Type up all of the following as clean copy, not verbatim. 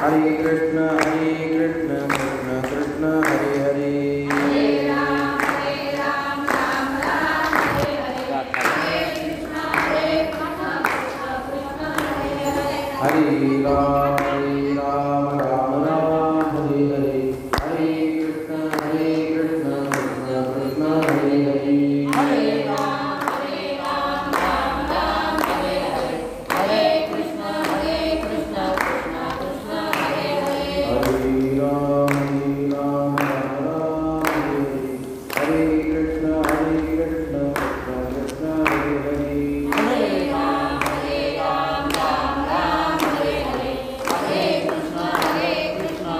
हरे कृष्ण कृष्ण कृष्ण हरे हरे, हरे राम राम राम हरे हरे, हरे कृष्ण कृष्ण कृष्ण हरे हरे, हरे राम राम राम हरे हरे, हरे कृष्ण कृष्ण कृष्ण हरे हरे, हरे राम राम राम हरे हरे, हरे कृष्ण कृष्ण कृष्ण हरे हरे, हरे राम राम हरे हरे, हरे कृष्ण कृष्ण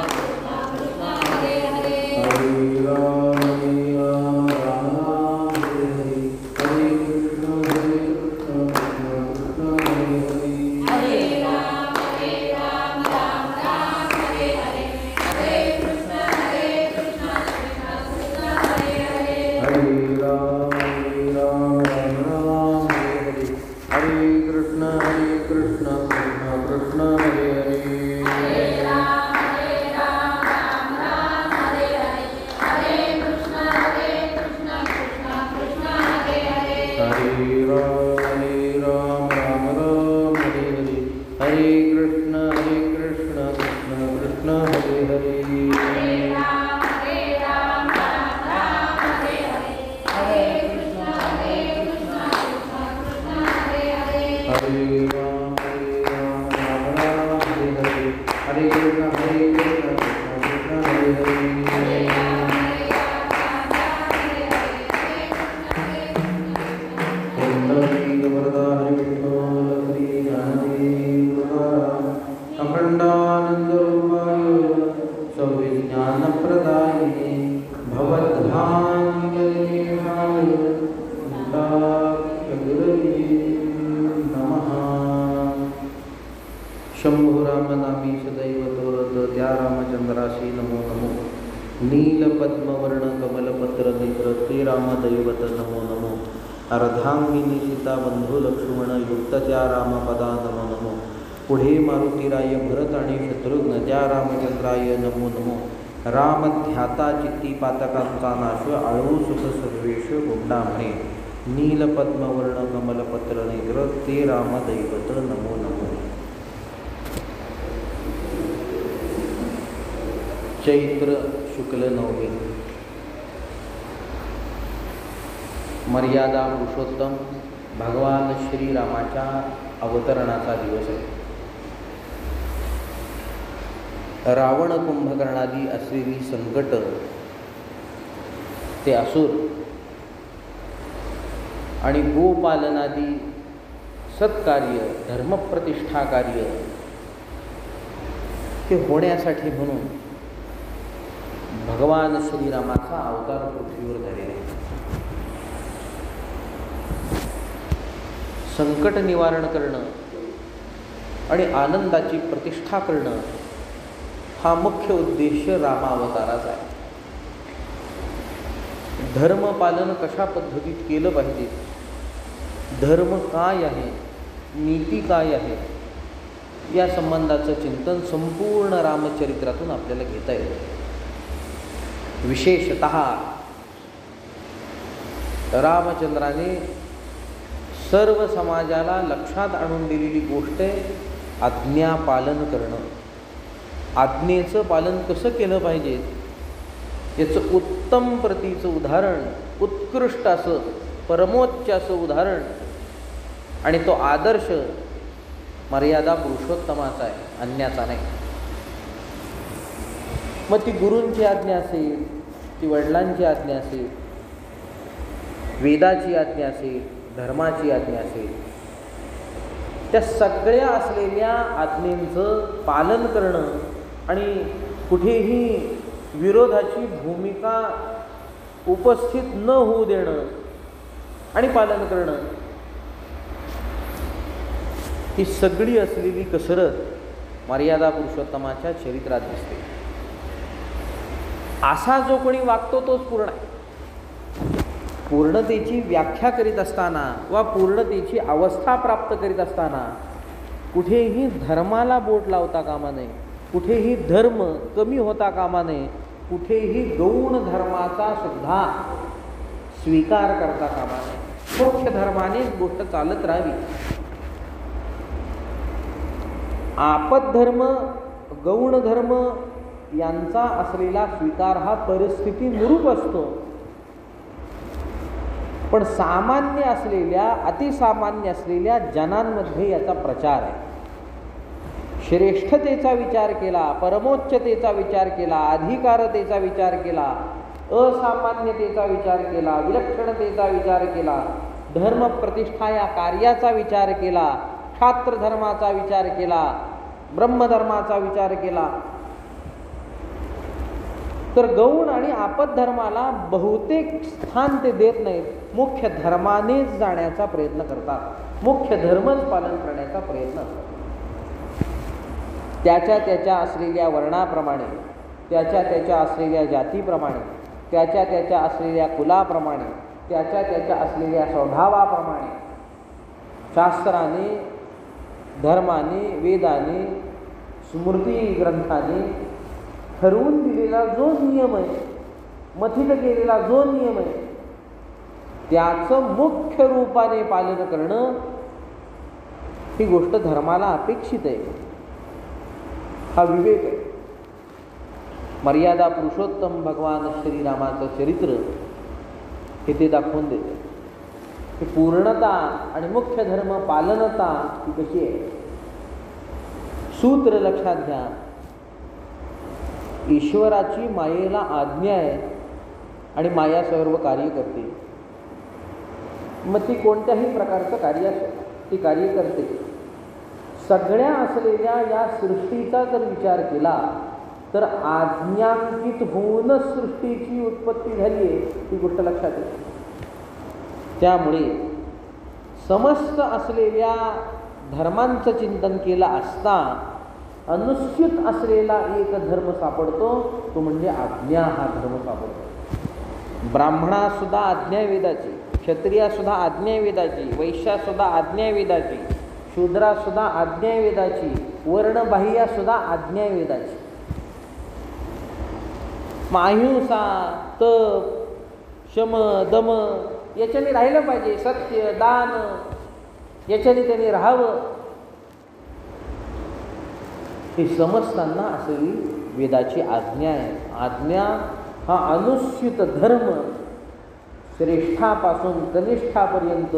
कृष्ण हरे हरे, हरे राम राम हरे हरे, हरे कृष्ण कृष्ण कृष्ण हरे हरे, हरे राम राम हरे हरे, हरे कृष्ण कृष्ण कृष्ण हरे हरे, हरे राम राम हरे हरे, हरे कृष्ण कृष्ण कृष्ण हरे हरे, हरे राम राम हरे हरे, हरे कृष्ण कृष्ण कृष्ण हरे हरे, हरे राम राम हरे हरे, हरे कृष्ण कृष्ण कृष्ण हरे हरे, हरे राम राम हरे हरे, हरे कृष्ण कृष्ण कृष्ण हरे हरे, हरे राम राम हरे हरे, हरे कृष्ण कृष्ण कृष्ण हरे हरे, हरे राम हरे हरे, हरे कृष्ण कृष्ण कृष्ण हरे हरे, अखंडानंदरूपाय सविज्ञानप्रदायिने भवद्भान्तिलेशाय गुरवे नमः। शंभो रामनामी सदैव तोरत त्या रामचंद्रासी नमो नमो, नीलपद्मवर्ण कमलपत्र नेत्र ते रामदैवत नमो नमो, अर्धांगिनी सीता बंधू लक्ष्मण युक्त त्या रामपदा नमो नमो, पुढे मारुतीराय भरत आणि शत्रुघ्न त्या रामचंद्राय नमो नमो, रामध्याता चित्ती पातकांचा नाश आळू सुख सर्वेश गुंडामणे, नीलपद्मवर्ण कमलपत्र नेत्र ते रामदैवत नमो नमो। चैत्र शुक्ल नवमी मर्यादा पुरुषोत्तम भगवान श्रीरामाच्या अवतरणाचा दिवस आहे। रावण कुंभकर्णादी असलेली संकट, ते असुर आणि गोपालनादी सत्कार्य धर्मप्रतिष्ठा कार्य ते होण्यासाठी म्हणून भगवान श्रीरामाचा अवतार पृथ्वीवर झालेला आहे। संकट निवारण करणं आणि आनंदाची प्रतिष्ठा करणं हा मुख्य उद्देश रामावताराचा आहे। धर्मपालन कशा पद्धतीत केलं पाहिजे, धर्म काय आहे, नीती काय आहे, या संबंधाचं चिंतन संपूर्ण रामचरित्रातून आपल्याला घेता येतं। विशेषतः रामचंद्राने सर्व समाजाला लक्षात आणून दिलेली गोष्ट आहे आज्ञापालन करणं। आज्ञेचं पालन कसं केलं पाहिजे याचं उत्तम प्रतीचं उदाहरण, उत्कृष्ट असं परमोच्च असं उदाहरण आणि तो आदर्श मर्यादा पुरुषोत्तमाचा आहे, अन्याचा नाही। मग ती गुरूंची आज्ञा असेल, ती वडिलांची आज्ञा असेल, वेदाची आज्ञा असेल, धर्माची आज्ञा असेल, त्या सगळ्या असलेल्या आज्ञेंचं पालन करणं आणि कुठेही विरोधाची भूमिका उपस्थित न होऊ देणं आणि पालन करणं, ही सगळी असलेली कसरत मर्यादा पुरुषोत्तमाच्या चरित्रात दिसते। असा जो कोणी वागतो तोच पूर्ण आहे। पूर्णतेची व्याख्या करीत असताना वा पूर्णतेची अवस्था प्राप्त करीत असताना कुठेही धर्माला बोट लावता कामा नये, कुठेही धर्म कमी होता कामा नये, कुठेही गौण धर्माचा सुद्धा स्वीकार करता कामा नये. मुख्य धर्माने गोष्ट चालत राहावी. आपद्धर्म, गौण धर्म यांचा असलेला स्वीकार हा परिस्थितीनुरूप असतो. पण सामान्य असलेल्या, अतिसामान्य असलेल्या जनांमध्ये याचा प्रचार आहे. श्रेष्ठतेचा विचार केला, परमोच्चतेचा विचार केला, अधिकारतेचा विचार केला, असामान्यतेचा विचार केला, विलक्षणतेचा विचार केला, धर्मप्रतिष्ठा या कार्याचा विचार केला, क्षात्रधर्माचा विचार केला, ब्रह्मधर्माचा विचार केला, तर गौण आणि आपद्धर्माला बहुतेक स्थान ते देत नाहीत. मुख्य धर्मानेच जाण्याचा प्रयत्न करतात, मुख्य धर्मच पालन करण्याचा प्रयत्न करतात. त्याच्या असलेल्या वर्णाप्रमाणे, त्याच्या असलेल्या जातीप्रमाणे, त्याच्या असलेल्या कुलाप्रमाणे, त्याच्या असलेल्या स्वभावाप्रमाणे शास्त्राने, धर्माने, वेदाने, स्मृती ग्रंथाने ठरवून दिलेला जो नियम आहे, मथित केलेला जो नियम आहे, त्याचं मुख्य रूपाने पालन करणं ही गोष्ट धर्माला अपेक्षित आहे. हा विवेक आहे. मर्यादा पुरुषोत्तम भगवान श्रीरामाचं चरित्र हे ते दाखवून देते. ही पूर्णता आणि मुख्य धर्म पालनता ही कशी आहे. सूत्र लक्षात घ्या. ईश्वराची मायेला आज्ञा आहे आणि माया सर्व कार्य करते. मग ती कोणत्याही प्रकारचं कार्य असो, ती कार्य करते. सगळ्या असलेल्या या सृष्टीचा जर विचार केला तर आज्ञांकित होऊनच सृष्टीची उत्पत्ती झाली आहे, ही गोष्ट लक्षात येते. त्यामुळे समस्त असलेल्या धर्मांचं चिंतन केलं असता अनुस्यूत असलेला एक धर्म सापडतो, तो म्हणजे आज्ञा हा धर्म सापडतो. ब्राह्मणासुद्धा आज्ञा वेदाची, क्षत्रियासुद्धा आज्ञा वेदाची, वैश्यासुद्धा आज्ञा वेदाची, शूद्रासुद्धा आज्ञा वेदाची, वर्णबाह्यासुद्धा आज्ञा वेदाची. अहिंसा, तप, शम, दम याच्याने राहिलं पाहिजे. सत्य, दान याच्याने त्यांनी राहावं. हे समजताना असलेली वेदाची आज्ञा आहे. आज्ञा हा अनुस्यूत धर्म श्रेष्ठापासून कनिष्ठापर्यंत,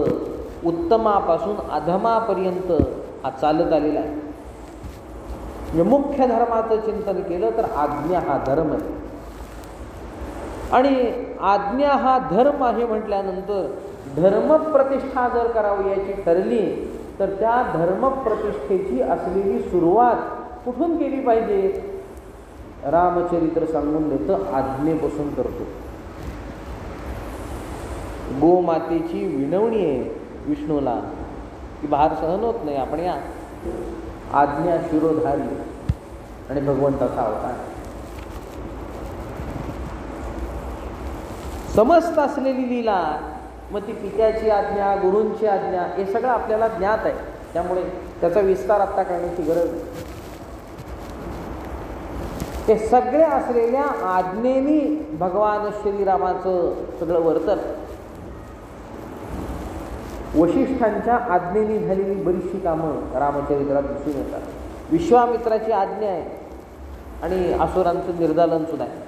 उत्तमापासून अधमापर्यंत हा चालत आलेला आहे. म्हणजे मुख्य धर्माचं चिंतन केलं तर आज्ञा हा धर्म आहे. आणि आज्ञा हा धर्म आहे म्हटल्यानंतर धर्मप्रतिष्ठा जर करावी याची ठरली तर त्या धर्मप्रतिष्ठेची असलेली सुरुवात कुठून केली पाहिजे. रामचरित्र सांगून देतं, आज्ञेपासून करतो. गोमातेची विनवणी आहे विष्णूला की भार सहन होत नाही, आपण या आज्ञा शिरोधारी आणि भगवंताचा अवतार. समस्त असलेली लीला, मग ती पित्याची आज्ञा, गुरूंची आज्ञा, हे सगळं आपल्याला ज्ञात आहे. त्यामुळे त्याचा विस्तार आत्ता करण्याची गरज नाही. हे सगळे असलेल्या आज्ञेनी भगवान श्रीरामाचं सगळं वर्तन. वशिष्ठांच्या आज्ञेने झालेली बरीचशी कामं रामचरित्रात दिसून येतात. विश्वामित्राची आज्ञा आहे आणि असुरांचं निर्दालन सुद्धा आहे.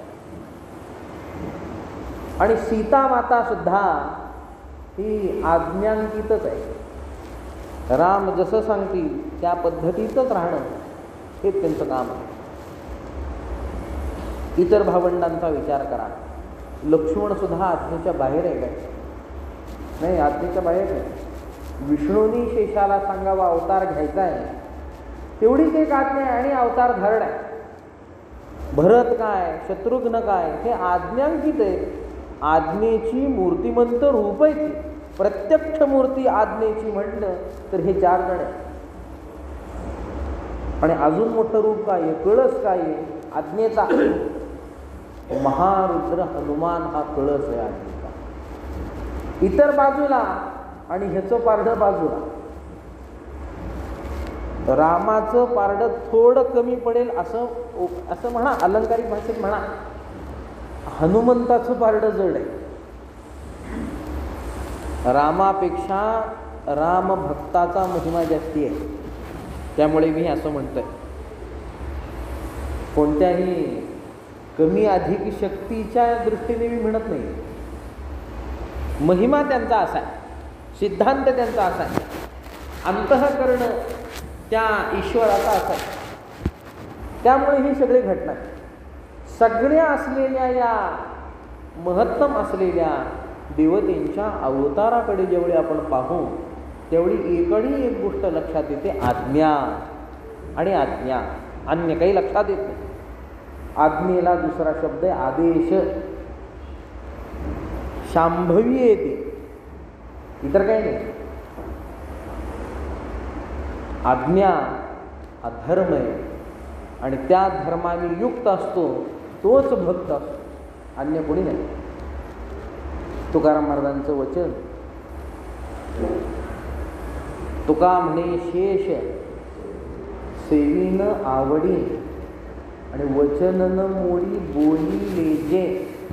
आणि सीता माता सुद्धा ही आज्ञांकितच आहे. राम जसं सांगतील त्या पद्धतीतच राहणं हे त्यांचं काम आहे. इतर भावंडांचा विचार करा. लक्ष्मण सुद्धा आज्ञेच्या बाहेर आहे काय? नाही, आज्ञेच्या बाहेर नाही. विष्णूंनी शेषाला सांगावा अवतार घ्यायचा आहे तेवढीच एक आज्ञा आहे आणि अवतार धारण आहे. भरत काय, शत्रुघ्न काय, हे आज्ञांकित आहे. आज्ञेची मूर्तिमंत रूप आहे ती. प्रत्यक्ष मूर्ती आज्ञेची म्हटलं तर हे 4 जण आहे. आणि अजून मोठं रूप काय आहे, कळस काय आहे आज्ञेचा. महारुद्र हनुमान हा कळस आहे आज्ञेचा. इतर बाजूला आणि ह्याचं पारडं बाजूला. रामाचं पारडं थोडं कमी पडेल असं म्हणा, अलंकारिक भाषेत म्हणा. हनुमंताचं पारडं जड आहे. रामापेक्षा रामभक्ताचा महिमा जास्ती आहे. त्यामुळे मी असं म्हणतोय, कोणत्याही कमी अधिक शक्तीच्या दृष्टीने मी म्हणत नाही. महिमा त्यांचा असा आहे, सिद्धांत त्यांचा असा आहे, अंतःकरण त्या ईश्वराचा असा आहे. त्यामुळे ही सगळी घटना सगळ्या असलेल्या या महत्तम असलेल्या देवतेंच्या अवताराकडे जेवढे आपण पाहू तेवढी एकही एक गोष्ट लक्षात येते, आज्ञा आणि आज्ञा. अन्य काही लक्षात येत नाही. आज्ञेला दुसरा शब्द आहे आदेश. शांभवी येते, इतर काही नाही. आज्ञा हा धर्म आहे आणि त्या धर्माने युक्त असतो तोच भक्त असतो, अन्य कोणी नाही. तुकाराम महाराजांचं वचन, तुका म्हणे शेष सेवीन आवडी आणि वचन न मोडी बोली लेजे.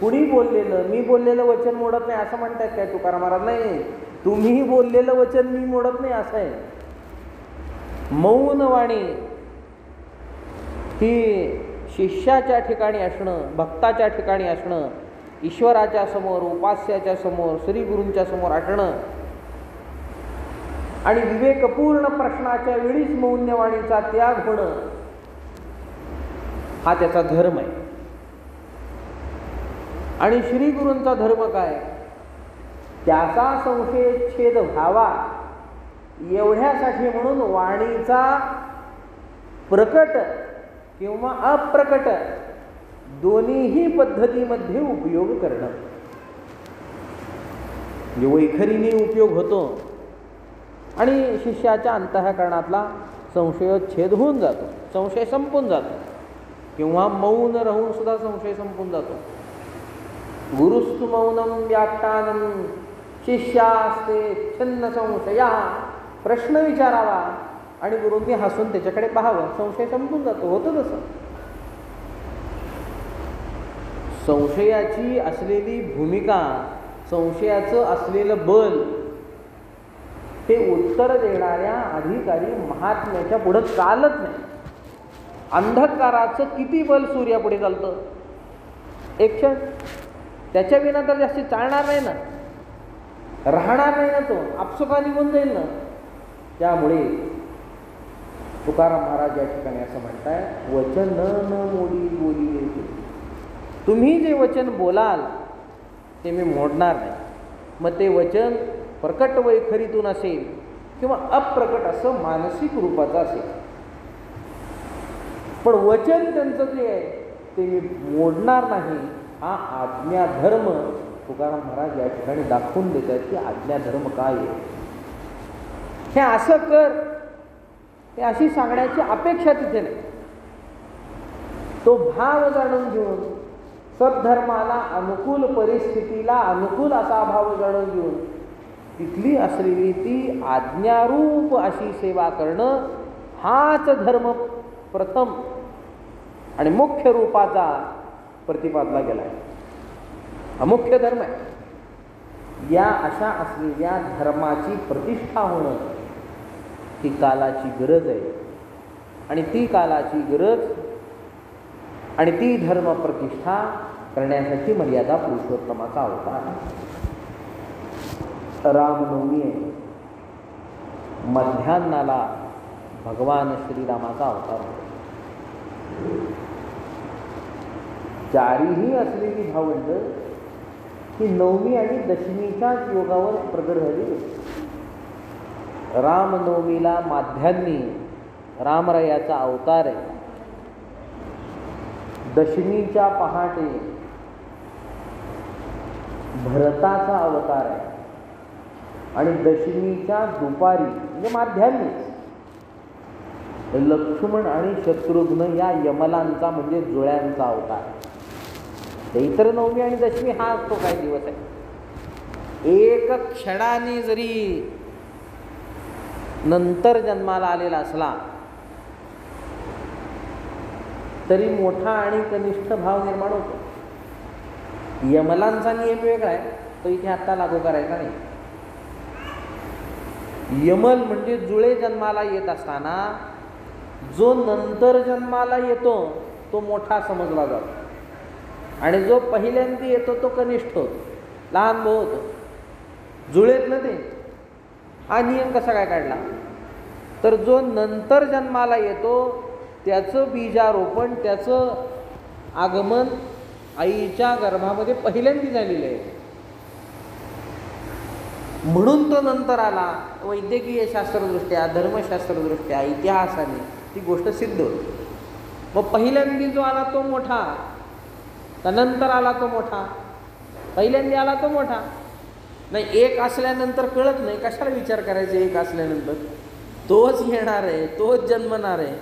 कुणी बोललेलं, मी बोललेलं वचन मोडत नाही असं म्हणतात काय तुकाराम महाराज? नाही, तुम्ही बोललेलं वचन मी मोडत नाही असं आहे. मौन वाणी ही शिष्याच्या ठिकाणी असणं, भक्ताच्या ठिकाणी असणं, ईश्वराच्या समोर, उपास्याच्या समोर, श्रीगुरूंच्या समोर असणं आणि विवेकपूर्ण प्रश्नाच्या वेळीच मौनवाणीचा त्याग होणं हा त्याचा धर्म आहे. आणि श्रीगुरूंचा धर्म काय? त्याचा संशयच्छेद व्हावा एवढ्यासाठी म्हणून वाणीचा प्रकट किंवा अप्रकट दोन्हीही पद्धतीमध्ये उपयोग करणं. म्हणजे वैखरीने उपयोग होतो आणि शिष्याच्या अंतःकरणातला संशयोच्छेद होऊन जातो, संशय संपून जातो. किंवा मौन राहून सुद्धा संशय संपून जातो. गुरुस्तु मौनम व्याख्यानम शिष्यास्ते छन्न संशया. प्रश्न विचारावा आणि गुरूंनी हसून त्याच्याकडे पाहावं, संशय संपून जातो. होतं तसं. संशयाची असलेली भूमिका, संशयाचं असलेलं बल ते उत्तर देणाऱ्या अधिकारी महात्म्याच्या पुढं चालत नाही. अंधकाराचं किती बल सूर्यापुढे चालतं? एक क्षण. त्याच्या विना तर जास्त चालणार नाही ना, राहणार नाही ना, तो आपसुका निघून जाईल ना. त्यामुळे तुकाराम महाराज या ठिकाणी असं म्हणताय, वचन न मोडी बोली येते. तुम्ही जे वचन बोलाल ते मी मोडणार नाही. मग ते वचन प्रकट वैखरीतून असेल किंवा अप्रकट असं मानसिक रूपाचं असेल, पण वचन त्यांचं जे आहे ते मी मोडणार नाही. हा आज्ञाधर्म तुकाराम महाराज या ठिकाणी दाखवून देतात की आज्ञाधर्म काय आहे. हे असं कर, हे अशी सांगण्याची अपेक्षा तिथे नाही. तो भाव जाणून घेऊन, सद्धर्माला अनुकूल, परिस्थितीला अनुकूल असा भाव जाणून घेऊन तिथली असलेली ती आज्ञारूप अशी सेवा करणं हाच धर्म प्रथम आणि मुख्य रूपाचा प्रतिपादला गेला आहे. हा मुख्य धर्म आहे. या अशा असलेल्या धर्माची प्रतिष्ठा होणं ही कालाची गरज आहे. आणि ती कालाची गरज आणि ती धर्म प्रतिष्ठा करण्यासाठी मर्यादा पुरुषोत्तमाचा अवतार आहे. रामनवमी आहे. मध्यान्नाला भगवान श्रीरामाचा अवतार होतो. चारीही असलेली भावंड ही नवमी आणि दशमीच्याच योगावर प्रगट झाली. रामनवमीला माध्यान्नी रामरायाचा अवतार आहे. दशमीच्या पहाटे भरताचा अवतार आहे आणि दशमीच्या दुपारी म्हणजे माध्यान्नीच लक्ष्मण आणि शत्रुघ्न या यमलांचा म्हणजे जुळ्यांचा अवतार. इतर नवमी आणि दशमी हा तो काही दिवस आहे. एक क्षणाने जरी नंतर जन्माला आलेला असला तरी मोठा आणि कनिष्ठ भाव निर्माण होतो. यमलांचा नियम वेगळा आहे, तो इथे आत्ता लागू करायचा नाही. यमल म्हणजे जुळे जन्माला येत असताना जो नंतर जन्माला येतो तो मोठा समजला जातो आणि जो पहिल्यांदा येतो तो कनिष्ठ होतो, लहान भाऊ होतो. जुळेत ना ते. हा नियम कसा काय काढला? तर जो नंतर जन्माला येतो त्याचं बीजारोपण, त्याचं आगमन आईच्या गर्भामध्ये पहिल्यांदा झालेलं आहे, म्हणून तो नंतर आला. वैद्यकीय शास्त्रदृष्ट्या, धर्मशास्त्रदृष्ट्या, इतिहासाने ती गोष्ट सिद्ध होती. मग पहिल्यांदा जो आला तो मोठा का नंतर आला तो मोठा? पहिल्यांदा आला तो मोठा. नाही, एक असल्यानंतर कळत नाही, कशाला विचार करायचा? एक असल्यानंतर तोच येणार आहे, तोच जन्मणार आहे.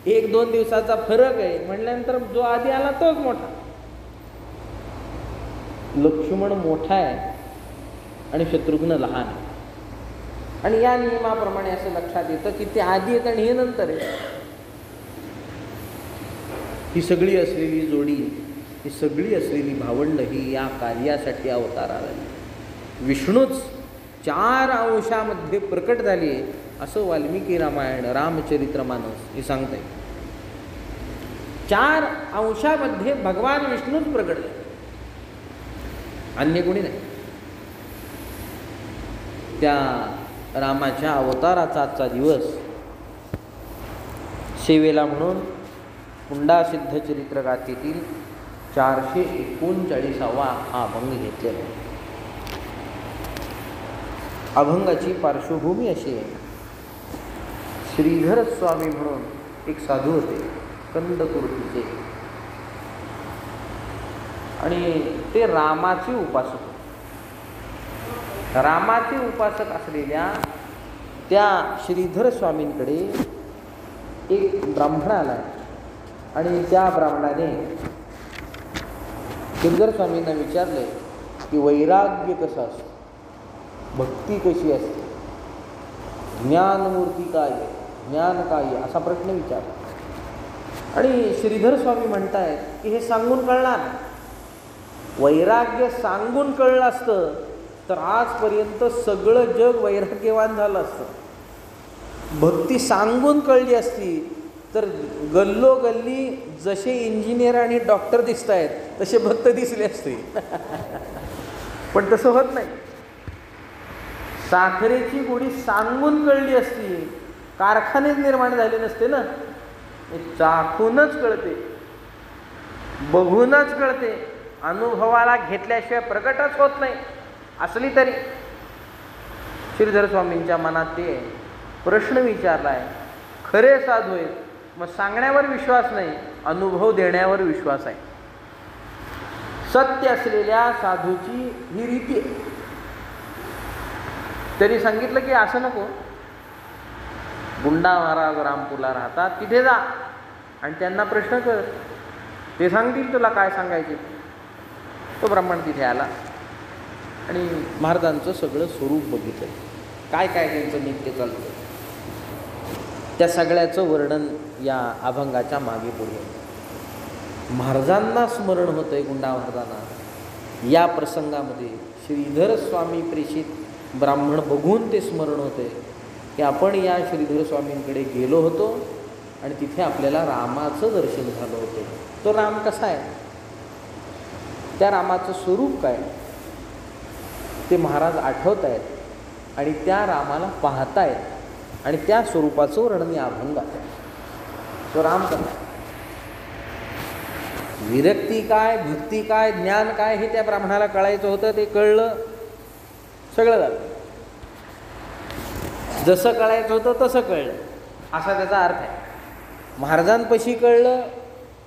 1-2 दिवसाचा फरक आहे म्हटल्यानंतर जो आधी आला तोच मोठा. लक्ष्मण मोठा आहे आणि शत्रुघ्न लहान आहे. आणि या नियमाप्रमाणे असं लक्षात येतं की ते आधी येतं आणि हे नंतर आहे. ही सगळी असलेली जोडी, ही सगळी असलेली भावंड ही या कार्यासाठी अवताराला आली. विष्णूच 4 अंशामध्ये प्रकट झाली आहे असं वाल्मिकी रामायण, रामचरित्र मानस हे सांगतंय. 4 अंशामध्ये भगवान विष्णूच प्रकट झाले, अन्य कोणी नाही. त्या रामाच्या अवताराचा आजचा दिवस सेवेला म्हणून पुंडासिद्ध चरित्र गाथेतील 439वा हा अभंग घेतलेला आहे. अभंगाची पार्श्वभूमी अशी आहे. श्रीधर स्वामी म्हणून एक साधू होते कंदकुर्तीचे, आणि ते रामाचे उपासक होते. रामाचे उपासक असलेल्या त्या श्रीधर स्वामींकडे एक ब्राह्मण आला आणि त्या ब्राह्मणाने श्रीधर स्वामींना विचारले की वैराग्य कसं असतं, भक्ती कशी असते, ज्ञानमूर्ती काय आहे, ज्ञान काय आहे, असा प्रश्न विचारला. आणि श्रीधर स्वामी म्हणतायत की हे सांगून कळणार नाही. वैराग्य सांगून कळलं असतं तर आजपर्यंत सगळं जग वैराग्यवान झालं असतं. भक्ती सांगून कळली असती तर गल्लोगल्ली जसे इंजिनियर आणि डॉक्टर दिसत आहेत तसे भक्त दिसले असते. पण तसं होत नाही. साखरेची गोडी सांगून कळली असती, कारखानेच निर्माण झाले नसते ना. चाखूनच कळते, बघूनच कळते, अनुभवाला घेतल्याशिवाय प्रकटच होत नाही. असली तरी श्रीधर स्वामींच्या मनात ते प्रश्न विचारलाय. खरे साधू आहेत, मग सांगण्यावर विश्वास नाही, अनुभव देण्यावर विश्वास आहे. सत्य असलेल्या साधूची ही रीती आहे. त्यांनी सांगितलं की असं नको, गुंडा महाराज रामपूरला राहतात, तिथे जा आणि त्यांना प्रश्न कर, ते सांगतील तुला काय सांगायचे. तो ब्राह्मण तिथे आला आणि महाराजांचं सगळं स्वरूप बघितलं, काय काय त्यांचं नित्य चालतं. त्या सगळ्याचं वर्णन या अभंगाच्या मागे पुढे. महाराजांना स्मरण होतंय, गुंडा महाराजांना या प्रसंगामध्ये श्रीधर स्वामी प्रेषित ब्राह्मण बघून ते स्मरण होते की आपण या श्रीधर स्वामींकडे गेलो होतो आणि तिथे आपल्याला रामाचं दर्शन झालं होतं. तो राम कसा आहे, त्या रामाचं स्वरूप काय ते महाराज आठवत आहेत आणि त्या रामाला पाहतायत आणि त्या स्वरूपाचं वर्णन या अभंगात आहे. तो राम कसा, विरक्ती काय, भक्ती काय, ज्ञान काय हे त्या ब्राह्मणाला कळायचं होतं. ते कळलं, सगळं झालं. जसं कळायचं होतं तसं कळलं असा त्याचा अर्थ आहे. महाराजांपाशी कळलं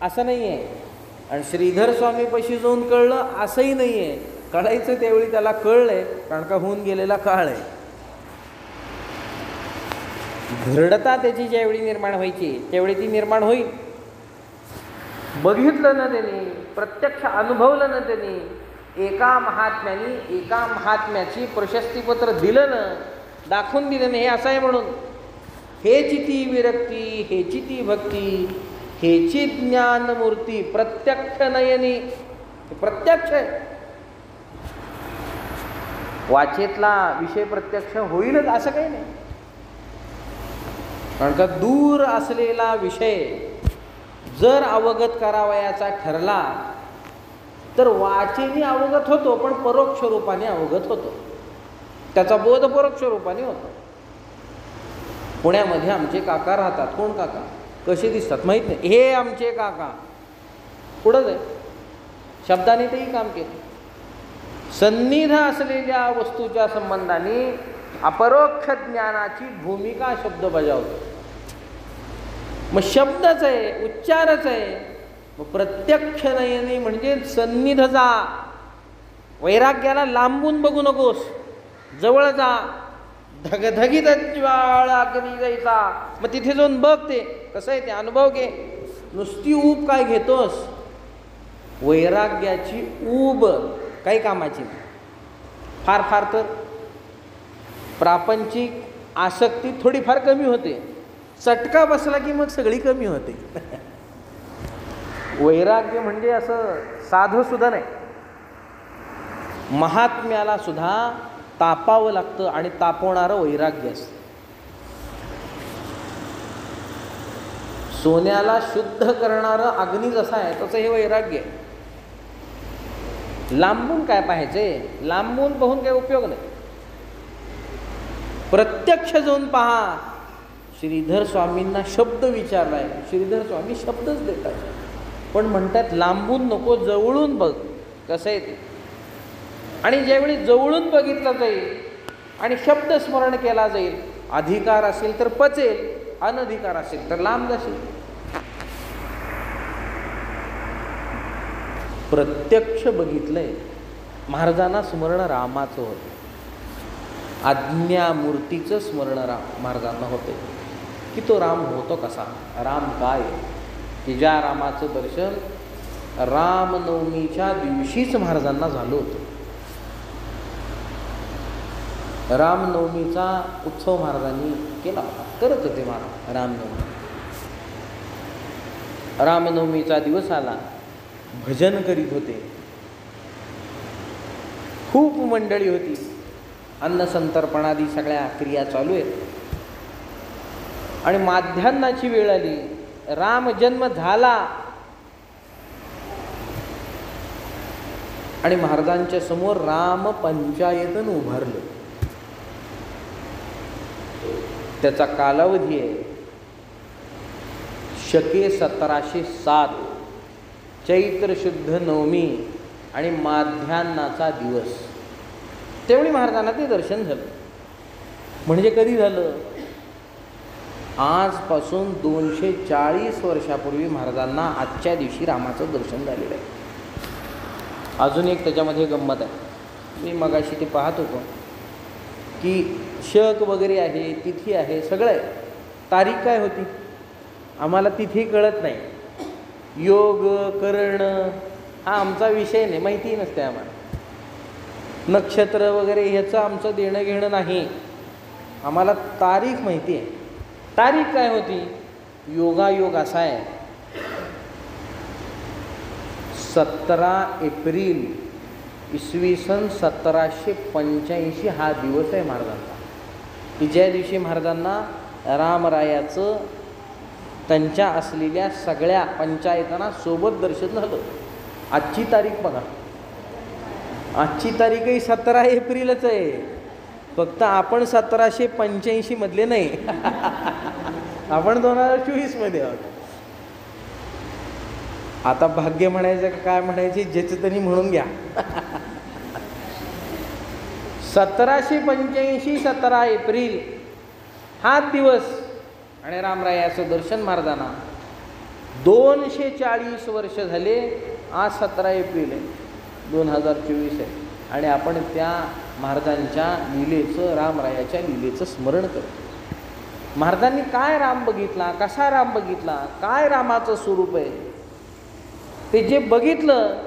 असं नाही आहे आणि श्रीधर स्वामीपाशी जाऊन कळलं असंही नाही आहे. कळायचं त्यावेळी त्याला कळलंय, कारण का होऊन गेलेला काळ आहे. दृढता त्याची ज्यावेळी निर्माण व्हायची त्यावेळी ती निर्माण होईल. बघितलं ना त्यांनी, प्रत्यक्ष अनुभवलं ना त्यांनी, एका महात्म्याची प्रशस्तीपत्र दिलं ना, दाखवून दिलं ना, हे असं आहे म्हणून. हेची ती विरक्ती, हेची ती भक्ती, हेची ज्ञानमूर्ती प्रत्यक्ष नयनी, प्रत्यक्ष आहे. वाचेतला विषय प्रत्यक्ष होईलच असं काही नाही. कारण का दूर असलेला विषय जर अवगत करावयाचा ठरला तर वाचेने अवगत होतो, पण परोक्ष रूपाने अवगत होतो. त्याचा बोध परोक्ष रूपाने होतो. पुण्यामध्ये आमचे काका राहतात. कोण काका? कसे दिसतात माहीत नाही. हे आमचे काका पुढंच आहे. शब्दाने तेही काम केले. सन्निध असलेल्या वस्तूच्या संबंधाने अपरोक्ष ज्ञानाची भूमिका शब्द बजावतो. मग शब्दच आहे, उच्चारच आहे. मग प्रत्यक्ष नयनी म्हणजे सन्निध जा. वैराग्याला लांबून बघू नकोस, जवळ जा. धगधगीत ज्वाळ अग्नी जायचा, मग तिथे जाऊन बघ ते कसं आहे, ते अनुभव घे. नुसती ऊब काय घेतोस? वैराग्याची ऊब काही कामाची नाही. फार फार तर प्रापंचिक आसक्ती थोडीफार कमी होते. चटका बसला की मग सगळी कमी होते. वैराग्य म्हणजे असं साधं सुद्धा नाही. महात्म्याला सुद्धा तापावं लागतं आणि तापवणारं वैराग्य असतं. सोन्याला शुद्ध करणारं अग्नी जसा आहे तसं हे वैराग्य आहे. लांबून काय पाहायचंय? लांबून पाहून काही उपयोग नाही. प्रत्यक्ष जाऊन पहा. श्रीधर स्वामींना शब्द विचारलाय, श्रीधर स्वामी शब्दच देतात, पण म्हणतात लांबून नको, जवळून बघ कसं आहे ते. आणि ज्यावेळी जवळून बघितलं जाईल आणि शब्द स्मरण केला जाईल, अधिकार असेल तर पचेल, अनधिकार असेल तर लांब जाशील. प्रत्यक्ष बघितलंय. महाराजांना स्मरण रामाचं होतं. आज्ञामूर्तीचं स्मरण महाराजांना होते की तो राम होतो कसा, राम काय, की ज्या रामाचं दर्शन रामनवमीच्या दिवशीच महाराजांना झालं होतं. रामनवमीचा उत्सव महाराजांनी केला होता, करत होते महाराज रामनवमी. रामनवमीचा दिवस आला, भजन करीत होते. खूप मंडळी होती. अन्नसंतर्पणादी सगळ्या क्रिया चालू आहेत. आणि माध्यान्नाची वेळ आली. राम जन्म झाला आणि महाराजांच्या समोर राम पंचायतन उभारलं. त्याचा कालावधी आहे शके 1707, चैत्र शुद्ध नवमी आणि माध्यान्नाचा दिवस. तेवढी महाराजांना ते दर्शन झालं. म्हणजे कधी झालं? आजपासून 240 वर्षापूर्वी महाराजांना आजच्या दिवशी रामाचं दर्शन झालेलं आहे. अजून एक त्याच्यामध्ये गंमत आहे. मी मगाशी ते पाहत होतो की शक वगैरे आहे, तिथी आहे, सगळं आहे. तारीख काय होती आम्हाला तिथी कळत नाही. योग करण हा आमचा विषय नाही, माहिती नसते आम्हाला. नक्षत्र वगैरे ह्याचं आमचं देणं घेणं नाही. आम्हाला तारीख माहिती आहे. तारीख काय होती? योगायोग असा आहे 17 एप्रिल इसवी सन 1785 हा दिवस आहे महाराजांचा, की ज्या दिवशी महाराजांना रामरायाचं त्यांच्या असलेल्या सगळ्या पंचायतना सोबत दर्शन झालं. आजची तारीख बघा, आजची तारीखही 17 एप्रिलच आहे. फक्त आपण 1785 मधले नाही, आपण 2024 मध्ये आहोत. आता भाग्य म्हणायचं का काय म्हणायचे, ज्याचं तरी म्हणून घ्या. 1785 17 एप्रिल हा दिवस. आणि रामरायाचं दर्शन महाराजांना 240 वर्ष झाले. आज 17 एप्रिल आहे, 2024 आहे. आणि आपण त्या महाराजांच्या लीलेचं, रामरायाच्या लीलेचं स्मरण करतो. महाराजांनी काय राम बघितला, कसा राम बघितला, काय रामाचं स्वरूप आहे, ते जे बघितलं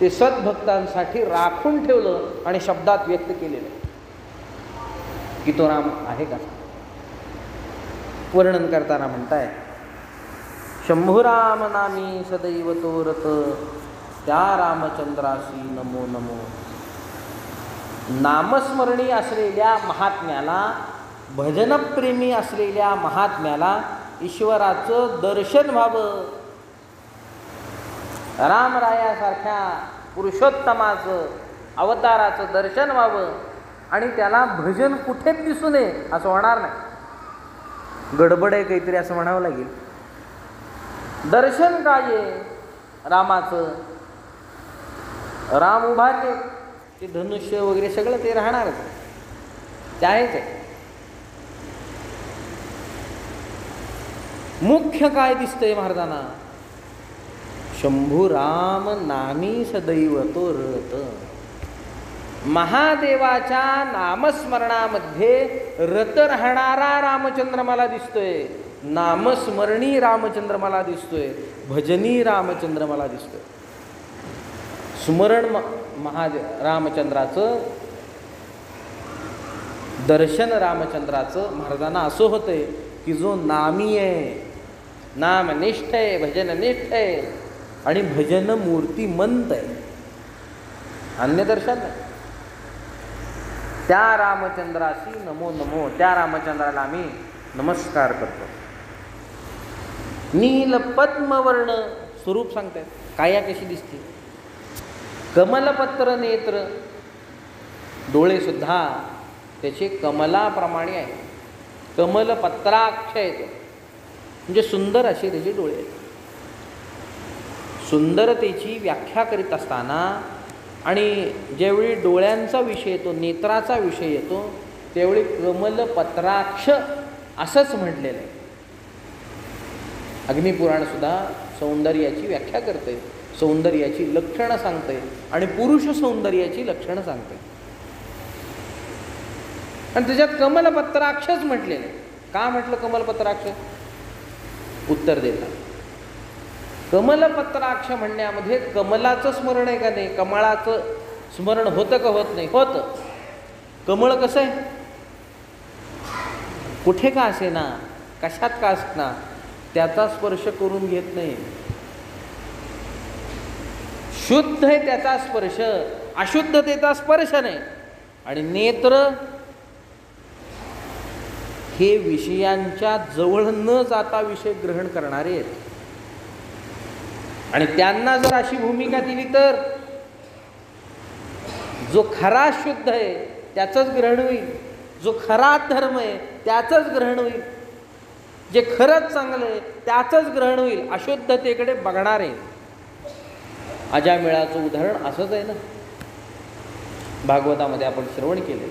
ते सद्भक्तांसाठी राखून ठेवलं आणि शब्दात व्यक्त केलेलं की तो राम आहे का. वर्णन करताना म्हणताय शंभुराम नामी सदैव तोरत त्या रामचंद्रासी नमो नमो. नामस्मरणी असलेल्या महात्म्याला, भजनप्रेमी असलेल्या महात्म्याला ईश्वराचं दर्शन व्हावं, रामरायासारख्या पुरुषोत्तमाचं अवताराचं दर्शन व्हावं आणि त्याला भजन कुठेच दिसू नये असं होणार नाही. गडबड आहे काहीतरी असं म्हणावं लागेल. दर्शन काय आहे रामाचं? राम उभारले, ते धनुष्य वगैरे सगळं ते राहणारच, ते आहेच आहे. मुख्य काय दिसतंय महाराजांना? शंभुराम नामी सदैव तो रत. महादेवाच्या नामस्मरणामध्ये रत राहणारा रामचंद्र मला दिसतोय, नामस्मरणी रामचंद्र मला दिसतोय, भजनी रामचंद्र मला दिसतोय. स्मरण रामचंद्राचं, दर्शन रामचंद्राचं महाराजांना असं होतंय की जो नामी आहे, नामनिष्ठ आहे, भजननिष्ठ आहे आणि भजन मूर्तिमंत आहे, अन्य दर्शन नाही. त्या रामचंद्राशी नमो नमो. त्या रामचंद्राला आम्ही नमस्कार करतो. नील पद्मवर्ण स्वरूप सांगतायत. काया कशी दिसते? कमलपत्र नेत्र, डोळे सुद्धा त्याचे कमलाप्रमाणे आहे, कमलपत्राक्ष आहे तो, म्हणजे सुंदर असे त्याचे डोळे आहेत. सुंदरतेची व्याख्या करीत असताना आणि ज्यावेळी डोळ्यांचा विषय येतो, नेत्राचा विषय येतो, त्यावेळी कमलपत्राक्ष असंच म्हटलेलं आहे. अग्निपुराणसुद्धा सौंदर्याची व्याख्या करते, सौंदर्याची लक्षणं सांगते आणि पुरुष सौंदर्याची लक्षणं सांगते. आणि त्याच्यात कमलपत्राक्षच म्हटलेलं आहे. का म्हटलं कमलपत्राक्ष? उत्तर देतात. कमलपत्राक्ष म्हणण्यामध्ये कमलाचं स्मरण आहे का नाही? कमळाचं स्मरण होतं का होत नाही? होतं. कमळ कसं आहे? कुठे का असे ना, कशात का असना, त्याचा स्पर्श करून घेत नाही. शुद्ध आहे त्याचा स्पर्श, अशुद्धतेचा स्पर्श नाही. आणि नेत्र हे विषयांच्या जवळ न जाता विषय ग्रहण करणारे आहेत. आणि त्यांना जर अशी भूमिका दिली तर जो खरा शुद्ध आहे त्याचंच ग्रहण होईल, जो खरा धर्म आहे त्याचंच ग्रहण होईल, जे खरंच चांगलं आहे त्याचंच ग्रहण होईल. अशुद्धतेकडे बघणारे. अजामिळाचं उदाहरण असंच आहे ना, भागवतामध्ये आपण श्रवण केले.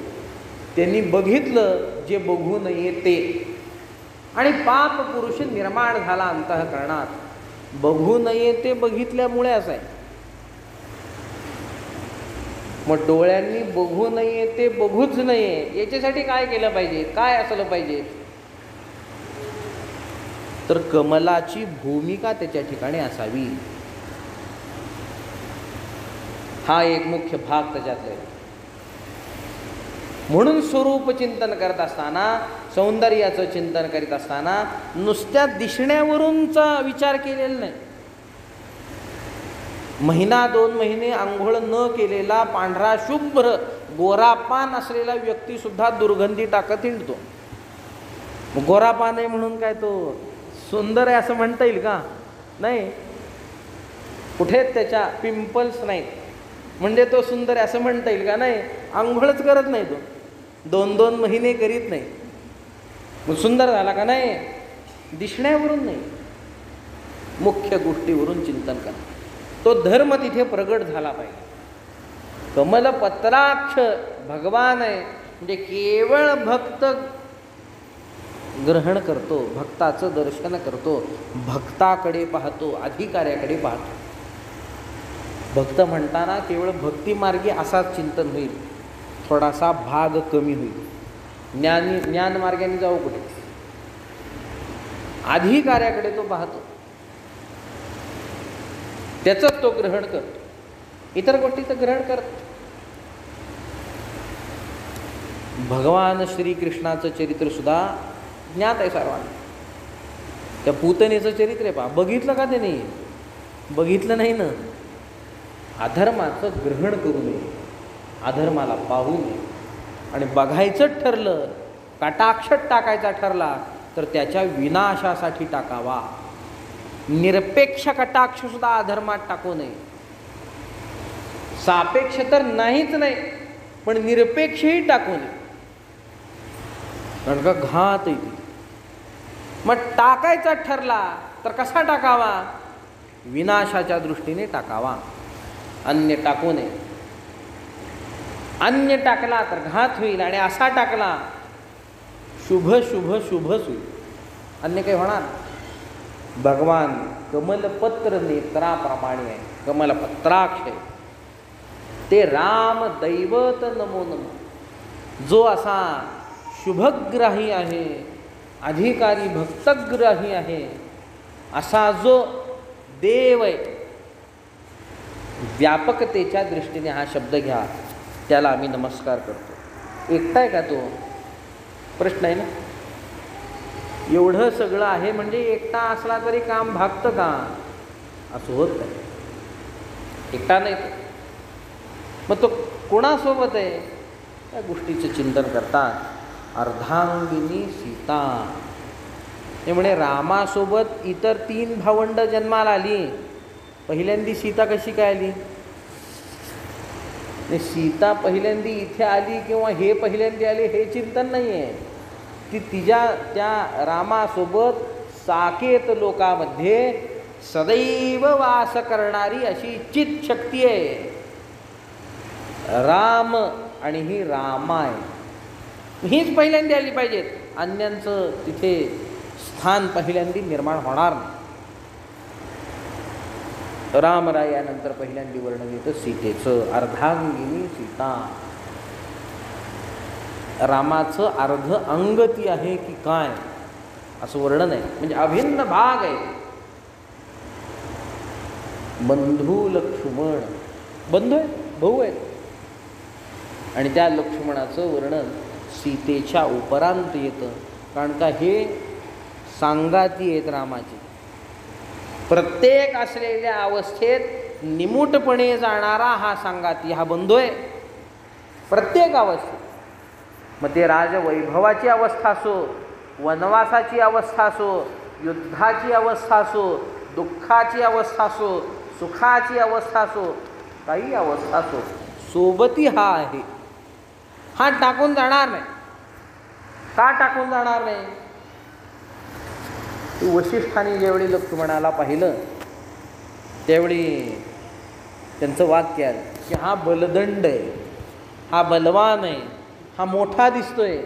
त्यांनी बघितलं जे बघू नये ते, आणि पाप पुरुष निर्माण झाला अंतःकरणात. बघू नये ते बघितल्यामुळे असं आहे. मग डोळ्यांनी बघू नये ते बघूच नये याच्यासाठी काय केलं पाहिजे? काय असलं पाहिजे? तर कमलाची भूमिका त्याच्या ठिकाणी असावी. हा एक मुख्य भाग त्याच्यातला आहे. म्हणून स्वरूप चिंतन करत असताना, सौंदर्याचं चिंतन करीत असताना नुसत्या दिसण्यावरूनचा विचार केलेला नाही. महिना 2 महिने आंघोळ न केलेला पांढरा शुभ्र गोरापान असलेला व्यक्तीसुद्धा दुर्गंधी टाकत हिंडतो. गोरापान आहे म्हणून काय तो सुंदर आहे असं म्हणता येईल का? नाही. कुठेच त्याच्या पिंपल्स नाहीत म्हणजे तो सुंदर आहे असं म्हणता येईल का? नाही. आंघोळच करत नाही तो, 2-2 महिने करीत नाही, मग सुंदर झाला का? नाही. दिसण्यावरून नाही, मुख्य गोष्टीवरून चिंतन करा. तो धर्म तिथे प्रगट झाला पाहिजे. कमलपत्राक्ष भगवान आहे म्हणजे केवळ भक्त ग्रहण करतो, भक्ताचं दर्शन करतो, भक्ताकडे पाहतो, अधिकाऱ्याकडे पाहतो. भक्त म्हणताना केवळ भक्तिमार्गी असाच चिंतन होईल, थोडासा भाग कमी होईल. ज्ञान मार्गाने जाऊ कुठे? अधिकाऱ्याकडे तो पाहतो, त्याचंच तो ग्रहण करतो, इतर गोष्टीचं ग्रहण करतो. भगवान श्रीकृष्णाचं चरित्र सुद्धा ज्ञात आहे सर्वांना. त्या पूतनेचं चरित्र आहे पहा. बघितलं का त्याने? बघितलं नाही ना. अधर्माचं ग्रहण करू नये, अधर्माला पाहू नये. आणि बघायचंच ठरलं, कटाक्षात टाकायचा ठरला तर त्याच्या विनाशासाठी टाकावा. निरपेक्ष कटाक्षसुद्धा अधर्मात टाकू नये. सापेक्ष तर नाहीच नाही, पण निरपेक्षही टाकू नये, कारण का घात येते. मग टाकायचा ठरला तर कसा टाकावा? विनाशाच्या दृष्टीने टाकावा, अन्य टाकू नये. अन्य टाकला तर घात होईल, आणि असा टाकला शुभ शुभ शुभच होईल, अन्य काही होणार. भगवान कमलपत्र नेत्राप्रमाणे आहे, कमलपत्राक्ष आहे. ते राम दैवत नमो नमो. जो असा शुभग्राही आहे, अधिकारी भक्तग्राही आहे, असा जो देव आहे, व्यापकतेच्या दृष्टीने हा शब्द घ्या, त्याला आम्ही नमस्कार करतो. एकटा आहे का तो? प्रश्न आहे ना. एवढं सगळं आहे म्हणजे एकटा असला तरी काम भागतं का? असं होत नाही. एकटा नाही तो. मग तो कोणासोबत आहे? त्या गोष्टीचं चिंतन करतात. अर्धांगिनी सीता. हे म्हणे रामासोबत इतर 3 भावंड जन्माला आली. पहिल्यांदी सीता कशी काय आली? सीता पहिल्यांदी इथे आली किंवा हे पहिल्यांदी आले हे चिंतन नाही आहे. ती त्या रामासोबत साकेत लोकामध्ये सदैव वास करणारी अशी चित शक्ती आहे. राम आणि ही रामा आहे, हीच पहिल्यांदी आली पाहिजेत. अन्यांचं तिथे स्थान पहिल्यांदी निर्माण होणार नाही. रामरायानंतर पहिल्यांदी वर्णन येतं सीतेचं. अर्धांगिनी सीता. रामाचं अर्ध अंग ती आहे की काय असं वर्णन आहे, म्हणजे अभिन्न भाग आहे. बंधू लक्ष्मण, बंधू आहेत, भाऊ आहेत. आणि त्या लक्ष्मणाचं वर्णन सीतेच्या उपरांत येतं, कारण का हे सांगाती आहेत रामाची. प्रत्येक असलेल्या अवस्थेत निमूटपणे जाणारा हा सांगाती, हा बंधू आहे प्रत्येक अवस्थेत. मग ते राजवैभवाची अवस्था असो, वनवासाची अवस्था असो, युद्धाची अवस्था असो, दुःखाची अवस्था असो, सुखाची अवस्था असो, काही अवस्था असो, सोबती हा आहे. हा टाकून जाणार नाही. का टाकून जाणार नाही? वशिष्ठाने ज्यावेळी लक्ष्मणाला पाहिलं त्यावेळी त्यांचं वाक्य आहे की हा बलदंड आहे, हा बलवान आहे, हा मोठा दिसतोय,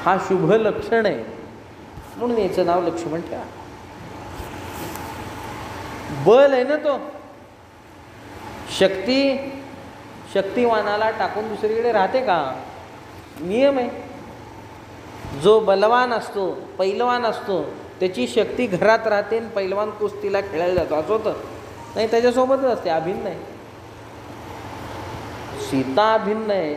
हा शुभ लक्षण आहे, म्हणून याचं नाव लक्ष्मण ठेवा. बल आहे ना तो. शक्तिवानाला टाकून दुसरीकडे राहते का? नियम आहे. जो बलवान असतो, पैलवान असतो, त्याची शक्ती घरात राहते आणि पैलवान कुस्तीला खेळायला जातो, असं होतं नाही. त्याच्यासोबतच असते, अभिन्न आहे. सीता अभिन्न आहे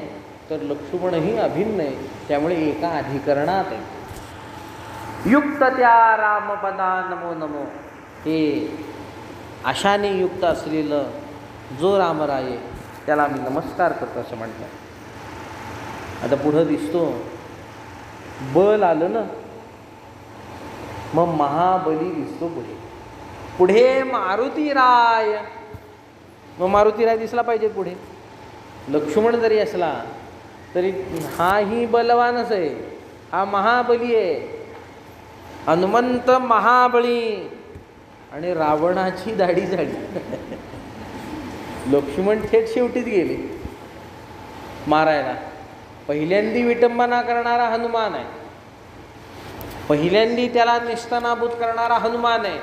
तर लक्ष्मणही अभिन्न आहे, त्यामुळे एका अधिकरणात आहे. युक्त त्या रामपदा नमो नमो. हे आशाने युक्त असलेलं जो रामराय आहे त्याला मी नमस्कार करतो असं म्हणतात. आता पुढं दिसतो बल आलं ना, मग महाबली दिसतो पुढे मारुतीराय. मग मारुतीराय दिसला पाहिजे पुढे. लक्ष्मण जरी असला तरी हाही बलवानच आहे, हा महाबली आहे. हनुमंत महाबली आणि रावणाची दाढी झाली. लक्ष्मण थेट शेवटीच गेले मारायला. पहिल्यांदी विटंबना करणारा हनुमान आहे, पहिल्यांदी त्याला निस्तनाभूत करणारा हनुमान आहे,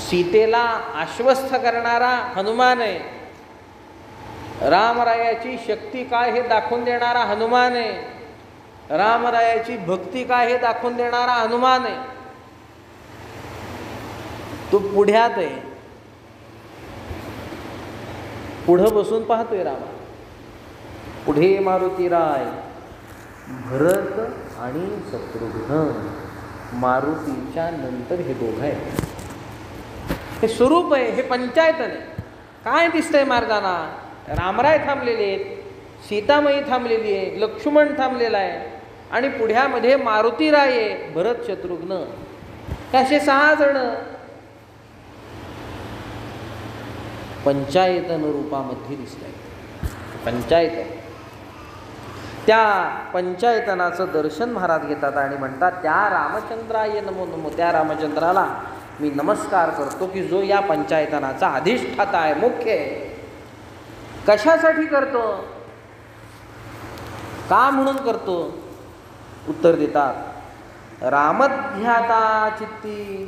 सीतेला आश्वस्थ करणारा हनुमान आहे, रामरायाची शक्ती काय हे दाखवून देणारा हनुमान आहे, रामरायाची भक्ती काय हे दाखवून देणारा हनुमान आहे. तो पुढ्यात आहे, पुढं बसून पाहतोय रामा. पुढे मारुतीराय, भरत आणि शत्रुघ्न. मारुतीच्या नंतर हे दोघं आहेत. हे स्वरूप आहे, हे पंचायतन आहे. काय दिसतंय मार्गाना? रामराय थांबलेले आहेत, सीतामाई थांबलेली आहे, लक्ष्मण थांबलेला आहे आणि पुढ्यामध्ये मारुतीराय आहे, भरत शत्रुघ्न, हे असे 6 जण पंचायतन रूपामध्ये दिसत आहेत. पंचायतन, त्या पंचायतनाचं दर्शन महाराज घेतात आणि म्हणतात त्या रामचंद्राय नमो नमो. त्या रामचंद्राला मी नमस्कार करतो की जो या पंचायतनाचा अधिष्ठाता आहे, मुख्य आहे. कशासाठी करतो, का म्हणून करतो? उत्तर देतात रामध्याता चित्ती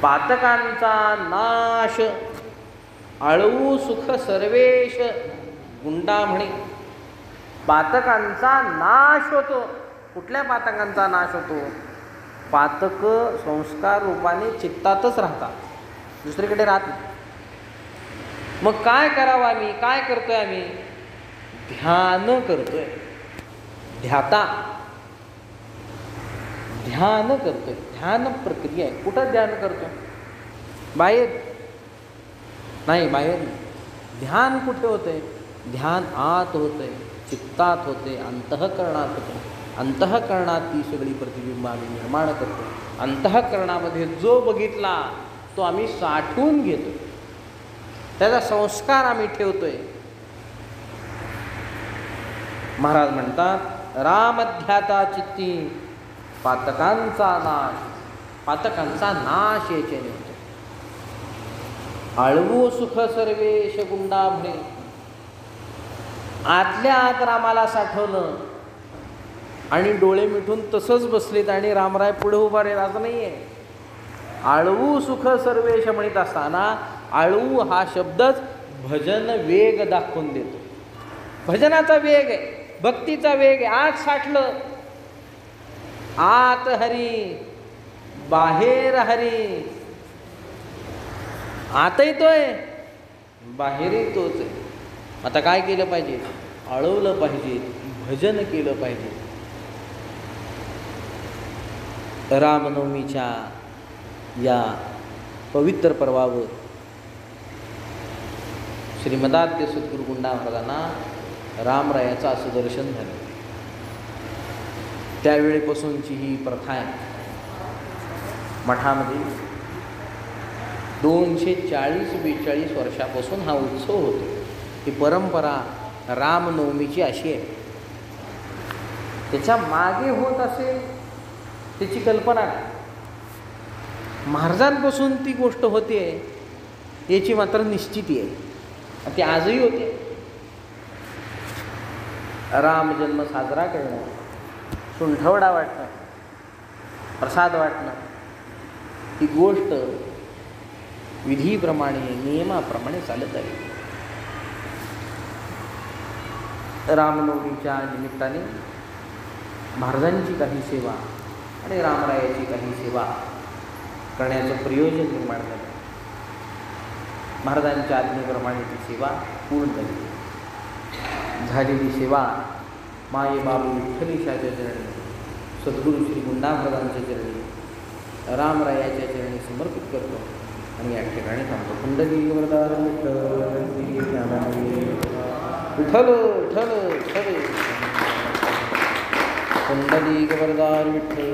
पातकांचा नाश आळवू सुख सर्वेश गुंडा म्हणे. पातकांचा नाश होतो. कुठल्या पातकांचा नाश होतो? पातक संस्कार रूपाने चित्तातच राहतात, दुसरीकडे राहत नाही. मग काय करावं आम्ही? काय करतोय आम्ही? ध्यान करतोय. ध्याता, ध्यान करतोय. ध्यान प्रक्रिया आहे. कुठं ध्यान करतोय? बाहेर नाही, बाहेर नाही. ध्यान कुठे होतंय? ध्यान आत होतंय, चित्तात होते, अंतःकरणात होते. अंतःकरणात ती सगळी प्रतिबिंब आम्ही निर्माण करतो. अंतःकरणामध्ये जो बघितला तो आम्ही साठवून घेतो, त्याचा संस्कार आम्ही ठेवतोय. महाराज म्हणतात रामध्याता चित्ती पातकांचा नाश. पातकांचा नाश याच्याने होतो. आळवू सुख सर्वेश गुंडा म्हणे. आतल्या आत रामाला साठवलं आणि डोळे मिटून तसंच बसलेत आणि रामराय पुढे उभा राहील असं नाही आहे. आळवू सुख सर्वेश म्हणत असताना आळवू हा शब्दच भजन वेग दाखवून देतो. भजनाचा वेग आहे, भक्तीचा वेग आहे. आत साठलं, आत हरी बाहेर हरी. आत येतोय, बाहेरही तोच आहे. आता काय केलं पाहिजे? आळवलं पाहिजे, भजन केलं पाहिजे. रामनवमीच्या या पवित्र पर्वावर श्रीमदाद्य सद्गुरू गुंडा महाराजांना रामरायाचं असं दर्शन झालं. त्यावेळेपासूनची ही प्रथा आहे. मठामध्ये 240-42 वर्षापासून हा उत्सव होतो. ही परंपरा रामनवमीची अशी आहे. त्याच्या मागे होत असेल त्याची कल्पना नाही. महाराजांपासून ती गोष्ट होते याची मात्र निश्चिती आहे. ती आजही होते. रामजन्म साजरा करणं, सुंठवडा वाटणं, प्रसाद वाटणं, ही गोष्ट विधीप्रमाणे नियमाप्रमाणे चालत आली. रामनवमीच्या निमित्ताने महाराजांची काही सेवा आणि रामरायाची काही सेवा करण्याचं प्रयोजन निर्माण झालं. महाराजांच्या आज्ञेप्रमाणे ती सेवा पूर्ण झाली. झालेली सेवा मायेबाबू विठ्ठलेशाच्या चरणी, सद्गुरू श्री गुंडा महाराजांच्या चरणी, रामरायाच्या चरणी समर्पित करतो आणि या ठिकाणी थांबतो. पुंडलिक वरदार विठ्ठल विठ्ठल विठ्ठल. पुंडलिक वरदार विठ्ठल.